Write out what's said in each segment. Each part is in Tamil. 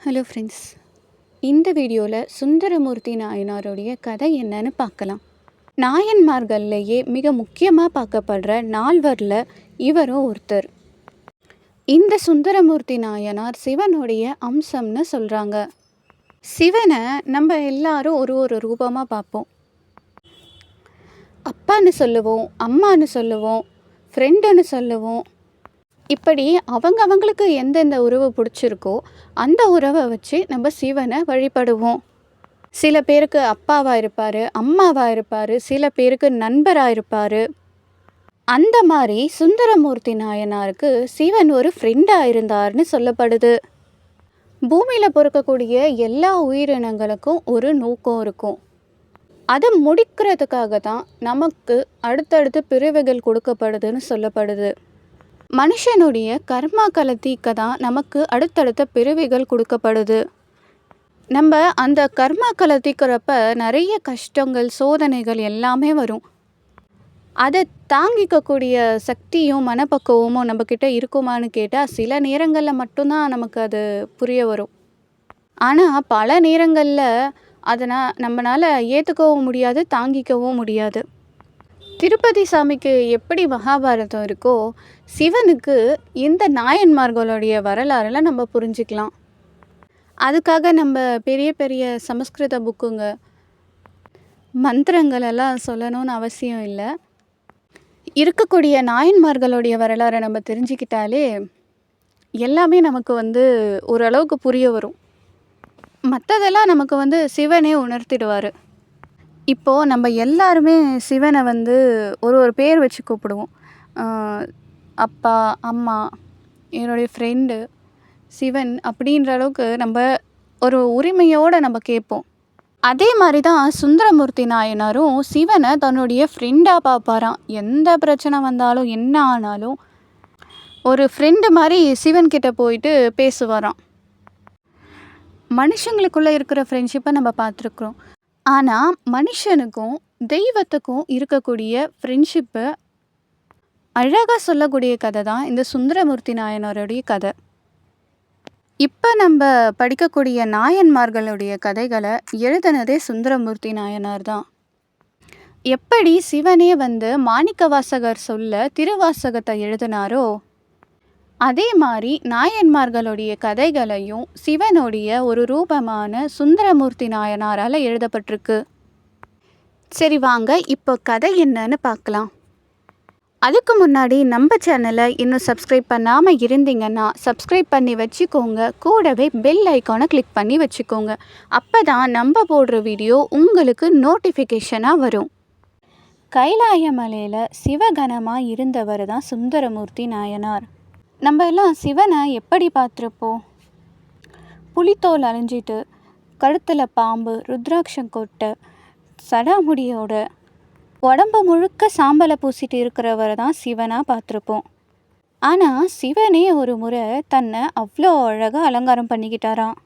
ஹலோ ஃப்ரெண்ட்ஸ், இந்த வீடியோவில் சுந்தரமூர்த்தி நாயனாருடைய கதை என்னன்னு பார்க்கலாம். நாயன்மார்கள்லேயே மிக முக்கியமாக பார்க்கப்படுற நால்வரில் இவரும் ஒருத்தர். இந்த சுந்தரமூர்த்தி நாயனார் சிவனுடைய அம்சம்னு சொல்கிறாங்க. சிவனை நம்ம எல்லாரும் ஒரு ஒரு ரூபமாக பார்ப்போம். அப்பான்னு சொல்லுவோம், அம்மான்னு சொல்லுவோம், ஃப்ரெண்டுன்னு சொல்லுவோம். இப்படி அவங்களுக்கு எந்தெந்த உறவு பிடிச்சிருக்கோ அந்த உறவை வச்சு நம்ம சிவனை வழிபடுவோம். சில பேருக்கு அப்பாவாக இருப்பார், அம்மாவாக இருப்பார், சில பேருக்கு நண்பராக இருப்பார். அந்த மாதிரி சுந்தரமூர்த்தி நாயனாருக்கு சிவன் ஒரு ஃப்ரெண்டாக இருந்தார்னு சொல்லப்படுது. பூமியில் பிறக்கக்கூடிய எல்லா உயிரினங்களுக்கும் ஒரு நோக்கம் இருக்கும். அதை முடிக்கிறதுக்காக தான் நமக்கு அடுத்தடுத்து பிறவிகள் கொடுக்கப்படுதுன்னு சொல்லப்படுது. மனுஷனுடைய கர்மாக்களை தீர்க்க தான் நமக்கு அடுத்தடுத்த பிறவிகள் கொடுக்கப்படுது. நம்ம அந்த கர்மாக்களை தீர்க்கிறப்ப நிறைய கஷ்டங்கள், சோதனைகள் எல்லாமே வரும். அதை தாங்கிக்கக்கூடிய சக்தியும் மனப்பக்குவமும் நம்மக்கிட்ட இருக்குமான்னு கேட்டால் சில நேரங்களில் மட்டும்தான் நமக்கு அது புரிய வரும். ஆனால் பல நேரங்களில் அதை நம்மளால் ஏற்றுக்கவும் முடியாது, தாங்கிக்கவும் முடியாது. திருப்பதி சாமிக்கு எப்படி மகாபாரதம் இருக்கோ, சிவனுக்கு இந்த நாயன்மார்களுடைய வரலாறுலாம் நம்ம புரிஞ்சுக்கலாம். அதுக்காக நம்ம பெரிய பெரிய சமஸ்கிருத புக்குங்க, மந்திரங்களெல்லாம் சொல்லணும்னு அவசியம் இல்லை. இருக்கக்கூடிய நாயன்மார்களுடைய வரலாறை நம்ம தெரிஞ்சுக்கிட்டாலே எல்லாமே நமக்கு ஓரளவுக்கு புரிய வரும். மற்றதெல்லாம் நமக்கு சிவனே உணர்த்திடுவார். இப்போது நம்ம எல்லாருமே சிவனை ஒரு ஒரு பேர் வச்சு கூப்பிடுவோம். அப்பா, அம்மா, என்னுடைய ஃப்ரெண்டு, சிவன் அப்படின்ற அளவுக்கு நம்ம ஒரு உரிமையோடு நம்ம கேட்போம். அதே மாதிரி தான் சுந்தரமூர்த்தி நாயனாரும் சிவனை தன்னுடைய ஃப்ரெண்டாக பார்ப்பாராம். எந்த பிரச்சனை வந்தாலும் என்ன ஆனாலும் ஒரு ஃப்ரெண்டு மாதிரி சிவன்கிட்ட போயிட்டு பேசுவாராம். மனுஷங்களுக்குள்ளே இருக்கிற ஃப்ரெண்ட்ஷிப்பை நம்ம பார்த்துருக்குறோம். ஆனால் மனுஷனுக்கும் தெய்வத்துக்கும் இருக்கக்கூடிய ஃப்ரெண்ட்ஷிப்பை அழகாக சொல்லக்கூடிய கதை தான் இந்த சுந்தரமூர்த்தி நாயனாருடைய கதை. இப்போ நம்ம படிக்கக்கூடிய நாயன்மார்களுடைய கதைகளை எழுதினதே சுந்தரமூர்த்தி நாயனார் தான். எப்படி சிவனே மாணிக்கவாசகர் சொல்ல திருவாசகத்தை எழுதினாரோ அதே மாதிரி நாயன்மார்களுடைய கதைகளையும் சிவனுடைய ஒரு ரூபமான சுந்தரமூர்த்தி நாயனாரால் எழுதப்பட்டிருக்கு. சரி வாங்க இப்போ கதை என்னன்னு பார்க்கலாம். அதுக்கு முன்னாடி நம்ம சேனலை இன்னும் சப்ஸ்கிரைப் பண்ணாமல் இருந்தீங்கன்னா சப்ஸ்கிரைப் பண்ணி வச்சுக்கோங்க. கூடவே பெல் ஐக்கானை கிளிக் பண்ணி வச்சுக்கோங்க. அப்போ தான் நம்ம போடுற வீடியோ உங்களுக்கு நோட்டிஃபிகேஷனாக வரும். கைலாய மலையில் சிவகணமாக இருந்தவர் தான் சுந்தரமூர்த்தி நாயனார். நம்ம எல்லாம் சிவனை எப்படி பார்த்துருப்போம்? புலித்தோல் அழிஞ்சிட்டு, கழுத்தில் பாம்பு, ருத்ராட்சம் கொட்டை, சடாமுடியோட உடம்பு முழுக்க சாம்பலை பூசிட்டு இருக்கிறவரை தான் சிவனாக பார்த்துருப்போம். ஆனால் சிவனே ஒரு முறை தன்னை அவ்வளோ அழகாக அலங்காரம் பண்ணிக்கிட்டாராம்.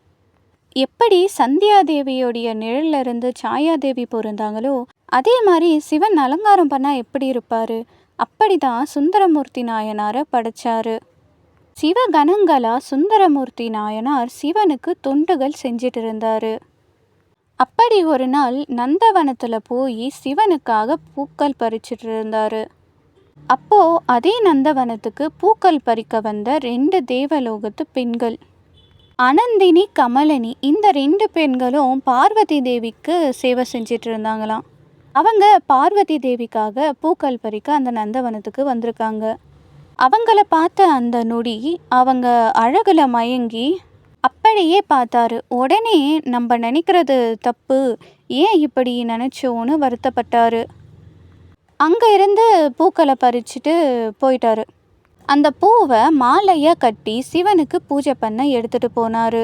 எப்படி சந்தியாதேவியோடைய நிழலிருந்து சாயாதேவி பொருந்தாங்களோ அதே மாதிரி சிவன் அலங்காரம் பண்ணால் எப்படி இருப்பார்? அப்படி தான் சுந்தரமூர்த்தி நாயனாரை படைச்சாரு. சிவகணங்களா சுந்தரமூர்த்தி நாயனார் சிவனுக்கு தொண்டுகள் செஞ்சிட்டு இருந்தார். அப்படி ஒரு நாள் நந்தவனத்தில் போய் சிவனுக்காக பூக்கள் பறிச்சிட்டு இருந்தார். அப்போது அதே நந்தவனத்துக்கு பூக்கள் பறிக்க வந்த 2 தேவலோகத்து பெண்கள், அனந்தினி, கமலினி, இந்த 2 பெண்களும் பார்வதி தேவிக்கு சேவை செஞ்சிட்டு இருந்தாங்களாம். அவங்க பார்வதி தேவிக்காக பூக்கள் பறிக்க அந்த நந்தவனத்துக்கு வந்திருக்காங்க. அவங்கள பார்த்த அந்த நொடி அவங்க அழகில் மயங்கி அப்படியே பார்த்தாரு. உடனே நம்ம நினைக்கிறது தப்பு, ஏன் இப்படி நினச்சோன்னு வருத்தப்பட்டார். அங்கே இருந்து பூக்களை பறிச்சுட்டு போயிட்டாரு. அந்த பூவை மாலையாக கட்டி சிவனுக்கு பூஜை பண்ண எடுத்துகிட்டு போனார்.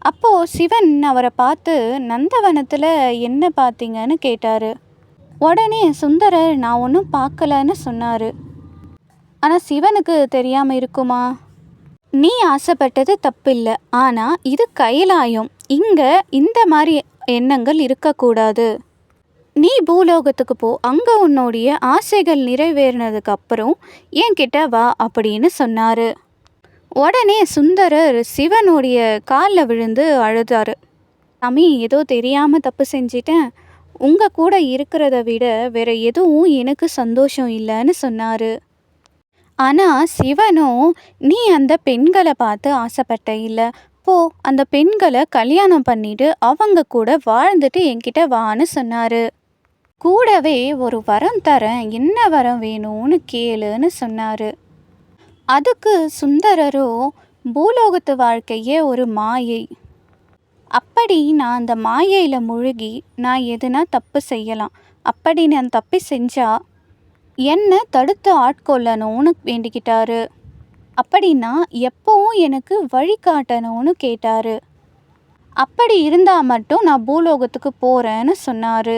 அப்போது சிவன் அவரை பார்த்து நந்தவனத்தில் என்ன பார்த்தீங்கன்னு கேட்டார். உடனே சுந்தரர் நான் ஒன்றும் பார்க்கலன்னு சொன்னார். ஆனால் சிவனுக்கு தெரியாமல் இருக்குமா? நீ ஆசைப்பட்டது தப்பில்லை, ஆனால் இது கைலாயம், இங்கே இந்த மாதிரி எண்ணங்கள் இருக்கக்கூடாது. நீ பூலோகத்துக்கு போ, அங்கே உன்னுடைய ஆசைகள் நிறைவேறினதுக்கு அப்புறம் என்கிட்ட வா அப்படின்னு சொன்னார். உடனே சுந்தரர் சிவனுடைய காலில் விழுந்து அழுதாரு. சாமி, ஏதோ தெரியாமல் தப்பு செஞ்சிட்டேன். உங்கள் கூட இருக்கிறத விட வேற எதுவும் எனக்கு சந்தோஷம் இல்லைன்னு சொன்னார். ஆனால் சிவனும், நீ அந்த பெண்களை பார்த்து ஆசைப்பட்ட இல்லை, போ அந்த பெண்களை கல்யாணம் பண்ணிட்டு அவங்க கூட வாழ்ந்துட்டு என்கிட்ட வான்னு சொன்னார். கூடவே ஒரு வரம் தரேன், என்ன வரம் வேணும்னு கேளுன்னு சொன்னார். அதுக்கு சுந்தரரோ, பூலோகத்து வாழ்க்கையே ஒரு மாயை. அப்படி நான் அந்த மாயையில் முழுகி நான் எதுனா தப்பு செய்யலாம். அப்படி நான் தப்பி செஞ்சா என்னை தடுத்து ஆட்கொள்ளணும்னு வேண்டிக்கிட்டாரு. அப்படின்னா எப்போவும் எனக்கு வழிகாட்டணும்னு கேட்டார். அப்படி இருந்தால் மட்டும் நான் பூலோகத்துக்கு போகிறேன்னு சொன்னார்.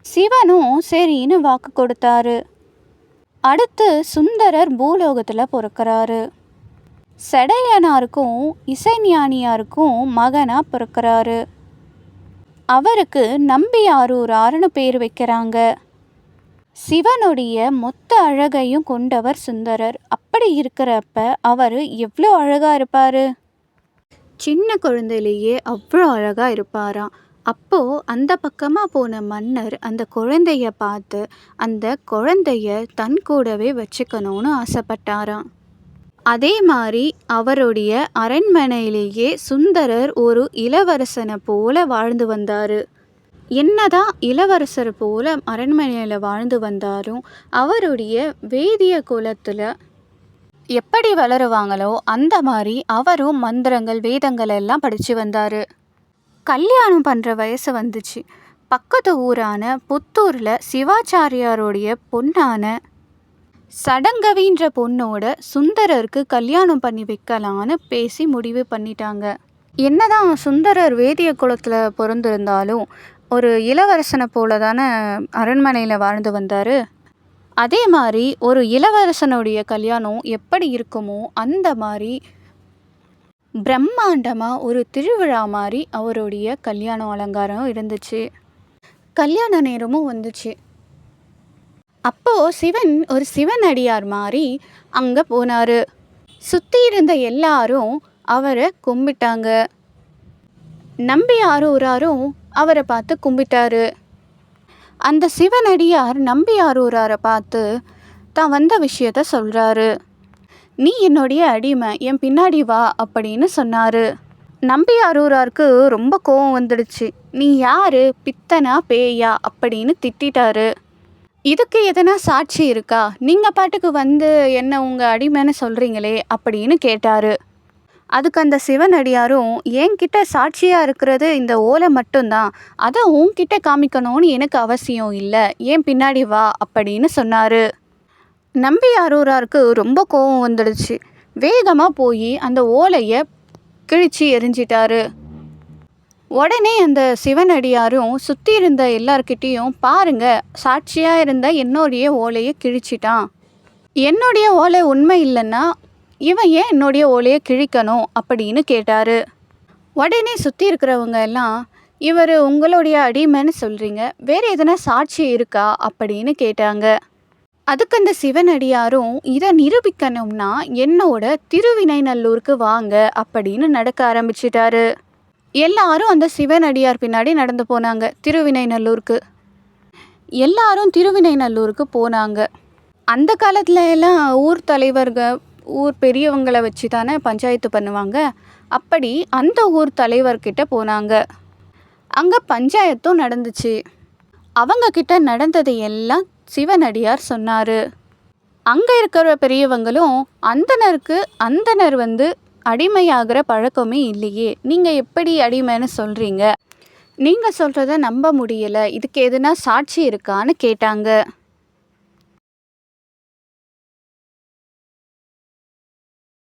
சிவனும் சரின்னு வாக்கு கொடுத்தாரு. அடுத்து சுந்தரர் பூலோகத்தில் பிறக்கிறாரு. செடையனாருக்கும் இசைஞானியாருக்கும் மகனாக பிறக்கிறாரு. அவருக்கு நம்பியாரூரார்னு பேர் வைக்கிறாங்க. சிவனுடைய மொத்த அழகையும் கொண்டவர் சுந்தரர். அப்படி இருக்கிறப்ப அவர் எவ்வளோ அழகாக இருப்பார். சின்ன குழந்தையிலேயே அவ்வளோ அழகாக இருப்பாராம். அப்போது அந்த பக்கமாக போன மன்னர் அந்த குழந்தைய பார்த்து அந்த குழந்தைய தன் கூடவே வச்சுக்கணும்னு ஆசைப்பட்டாராம். அதே மாதிரி அவருடைய அரண்மனையிலேயே சுந்தரர் ஒரு இளவரசனை போல வாழ்ந்து வந்தார். என்னதான் இளவரசர் போல அரண்மனையில் வாழ்ந்து வந்தாலும் அவருடைய வேதிய குலத்தில் எப்படி வளருவாங்களோ அந்த மாதிரி அவரும் மந்திரங்கள் வேதங்கள் எல்லாம் படித்து வந்தார். கல்யாணம் பண்ணுற வயசு வந்துச்சு. பக்கத்து ஊரான புத்தூரில் சிவாச்சாரியாருடைய பொண்ணான சடங்கவின்ற பொண்ணோட சுந்தரருக்கு கல்யாணம் பண்ணி வைக்கலான்னு பேசி முடிவு பண்ணிட்டாங்க. என்னதான் சுந்தரர் வேதிய குலத்தில் பிறந்திருந்தாலும் ஒரு இளவரசனை போல தானே அரண்மனையில் வாழ்ந்து வந்தார். அதே மாதிரி ஒரு இளவரசனுடைய கல்யாணம் எப்படி இருக்குமோ அந்த மாதிரி பிரம்மாண்டமாக ஒரு திருவிழா மாதிரி அவருடைய கல்யாண அலங்காரம் இருந்துச்சு. கல்யாண நேரமும் வந்துச்சு. அப்போது சிவன் ஒரு சிவனடியார் மாதிரி அங்கே போனார். சுற்றி இருந்த எல்லாரும் அவரை கும்பிட்டாங்க. நம்பியாரூராரும் அவரை பார்த்து கும்பிட்டாரு. அந்த சிவனடியார் நம்பியாரூராரை பார்த்து தான் வந்த விஷயத்த சொல்கிறாரு. நீ என்னுடைய அடிமை, என் பின்னாடி வா அப்படின்னு சொன்னார். நம்பியாரூராருக்கு ரொம்ப கோபம் வந்துடுச்சு. நீ யார், பித்தனா பேயா அப்படின்னு திட்டாரு. இதுக்கு எதனா சாட்சி இருக்கா? நீங்கள் பாட்டுக்கு வந்து என்ன உங்கள் அடிமைன்னு சொல்கிறீங்களே அப்படின்னு கேட்டார். அதுக்கு அந்த சிவனடியாரும், என்கிட்ட சாட்சியாக இருக்கிறது இந்த ஓலை மட்டும்தான், அதை உன்கிட்ட காமிக்கணும்னு எனக்கு அவசியம் இல்லை, ஏன் பின்னாடி வா அப்படின்னு சொன்னார். நம்பியாரூராருக்கு ரொம்ப கோபம் வந்துடுச்சு. வேகமாக போய் அந்த ஓலையை கிழிச்சு எரிஞ்சிட்டாரு. உடனே அந்த சிவனடியாரும் சுற்றி இருந்த எல்லார்கிட்டேயும், பாருங்க, சாட்சியாக இருந்த என்னுடைய ஓலையை கிழிச்சிட்டான். என்னுடைய ஓலை உண்மை இல்லைன்னா இவன் ஏன் என்னுடைய ஓலையை கிழிக்கணும் அப்படின்னு கேட்டார். உடனே சுற்றி இருக்கிறவங்க எல்லாம், இவர் உங்களுடைய அடிமைன்னு சொல்கிறீங்க, வேறு எதனா சாட்சி இருக்கா அப்படின்னு கேட்டாங்க. அதுக்கு அந்த சிவனடியாரும், இதை நிரூபிக்கணும்னா என்னோட திருவினைநல்லூருக்கு வாங்க அப்படின்னு நடக்க ஆரம்பிச்சிட்டாரு. எல்லாரும் அந்த சிவனடியார் பின்னாடி நடந்து போனாங்க திருவினைநல்லூருக்கு. எல்லாரும் திருவினைநல்லூருக்கு போனாங்க. அந்த காலத்துல எல்லாம் ஊர் தலைவர்கள், ஊர் பெரியவங்களை வச்சு தானே பஞ்சாயத்து பண்ணுவாங்க. அப்படி அந்த ஊர் தலைவர்கிட்ட போனாங்க. அங்கே பஞ்சாயத்தும் நடந்துச்சு. அவங்க கிட்ட நடந்தது எல்லாம் சிவனடியார் சொன்னார். அங்கே இருக்கிற பெரியவங்களும், அந்தனர் அடிமையாகிற பழக்கமே இல்லையே, நீங்கள் எப்படி அடிமைன்னு சொல்கிறீங்க, நீங்கள் சொல்கிறத நம்ப முடியலை, இதுக்கு எதுனா சாட்சி இருக்கான்னு கேட்டாங்க.